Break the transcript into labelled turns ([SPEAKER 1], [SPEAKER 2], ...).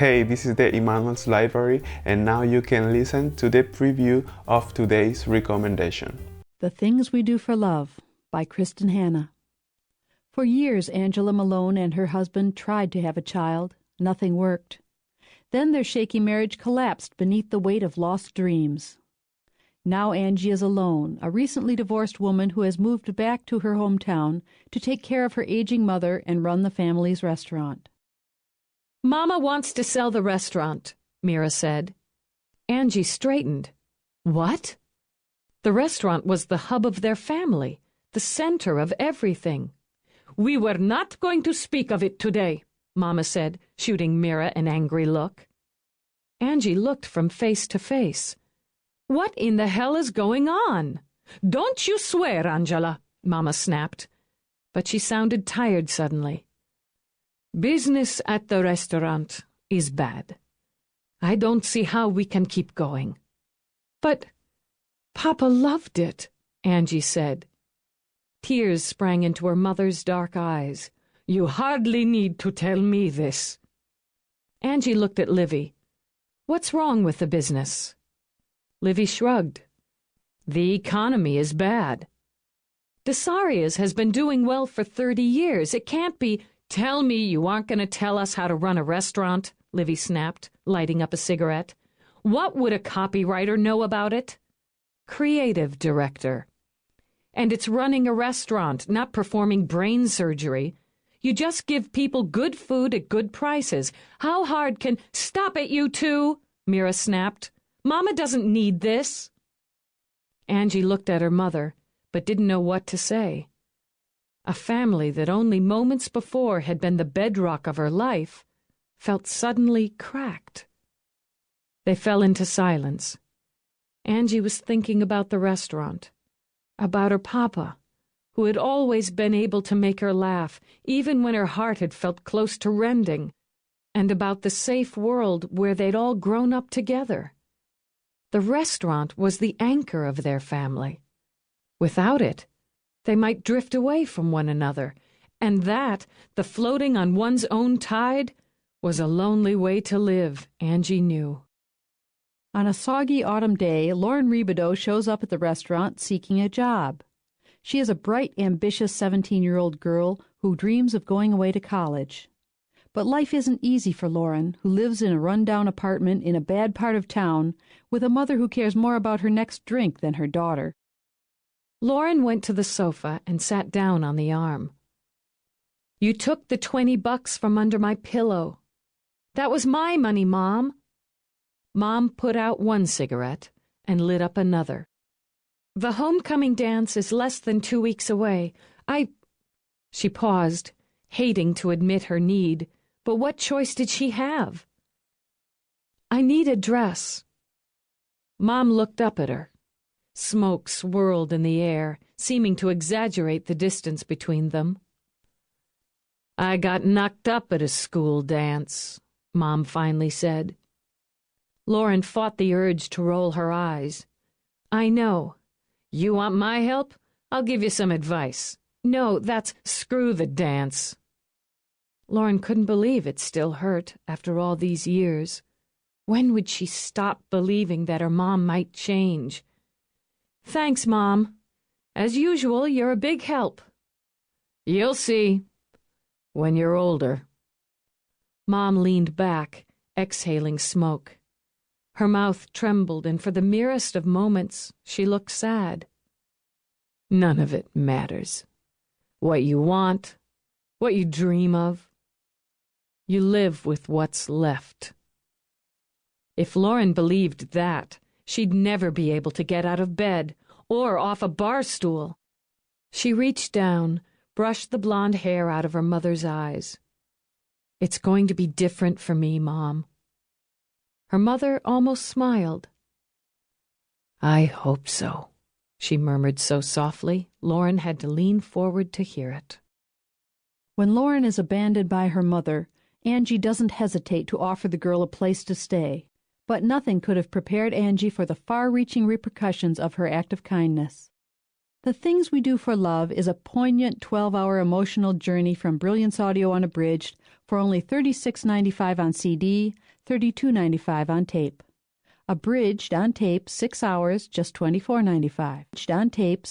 [SPEAKER 1] Hey, this is the Emmanuel's Library, and now you can listen to the preview of today's recommendation.
[SPEAKER 2] The Things We Do for Love by Kristin Hannah. For years, Angela Malone and her husband tried to have a child. Nothing worked. Then their shaky marriage collapsed beneath the weight of lost dreams. Now Angie is alone, a recently divorced woman who has moved back to her hometown to take care of her aging mother and run the family's restaurant.
[SPEAKER 3] Mama wants to sell the restaurant, Mira said. Angie straightened. What? The restaurant was the hub of their family, the center of everything. We were not going to speak of it today, Mama said, shooting Mira an angry look. Angie looked from face to face. What in the hell is going on? Don't you swear, Angela, Mama snapped. But she sounded tired suddenly. Business at the restaurant is bad. I don't see how we can keep going. But Papa loved it, Angie said. Tears sprang into her mother's dark eyes. You hardly need to tell me this. Angie looked at Livy. What's wrong with the business? Livy shrugged. The economy is bad. Desaria's has been doing well for 30 years. It can't be. Tell me you aren't going to tell us how to run a restaurant, Livy snapped, lighting up a cigarette. What would a copywriter know about it? Creative director. And it's running a restaurant, not performing brain surgery. You just give people good food at good prices. How hard can... Stop it, you two, Mira snapped. Mama doesn't need this. Angie looked at her mother, but didn't know what to say. A family that only moments before had been the bedrock of her life felt suddenly cracked. They fell into silence. Angie was thinking about the restaurant, about her papa, who had always been able to make her laugh, even when her heart had felt close to rending, and about the safe world where they'd all grown up together. The restaurant was the anchor of their family. Without it, they might drift away from one another, and that, the floating on one's own tide, was a lonely way to live, Angie knew.
[SPEAKER 2] On a soggy autumn day, Lauren Rebideau shows up at the restaurant seeking a job. She is a bright, ambitious 17-year-old girl who dreams of going away to college. But life isn't easy for Lauren, who lives in a run-down apartment in a bad part of town with a mother who cares more about her next drink than her daughter.
[SPEAKER 3] Lauren went to the sofa and sat down on the arm. You took the $20 from under my pillow. That was my money, Mom. Mom put out one cigarette and lit up another. The homecoming dance is less than 2 weeks away. She paused, hating to admit her need, but what choice did she have? I need a dress. Mom looked up at her. Smoke swirled in the air, seeming to exaggerate the distance between them. I got knocked up at a school dance, Mom finally said. Lauren fought the urge to roll her eyes. I know. You want my help? I'll give you some advice. No, that's screw the dance. Lauren couldn't believe it still hurt after all these years. When would she stop believing that her mom might change? Thanks, Mom. As usual, you're a big help. You'll see. When you're older. Mom leaned back, exhaling smoke. Her mouth trembled, and for the merest of moments, she looked sad. None of it matters. What you want, what you dream of. You live with what's left. If Lauren believed that, she'd never be able to get out of bed or off a bar stool. She reached down, brushed the blonde hair out of her mother's eyes. It's going to be different for me, Mom. Her mother almost smiled. I hope so, she murmured so softly, Lauren had to lean forward to hear it.
[SPEAKER 2] When Lauren is abandoned by her mother, Angie doesn't hesitate to offer the girl a place to stay. But nothing could have prepared Angie for the far-reaching repercussions of her act of kindness. The Things We Do for Love is a poignant 12-hour emotional journey from Brilliance Audio Unabridged for only $36.95 on CD, $32.95 on tape. Abridged on tape 6 hours, just $24.95. On tape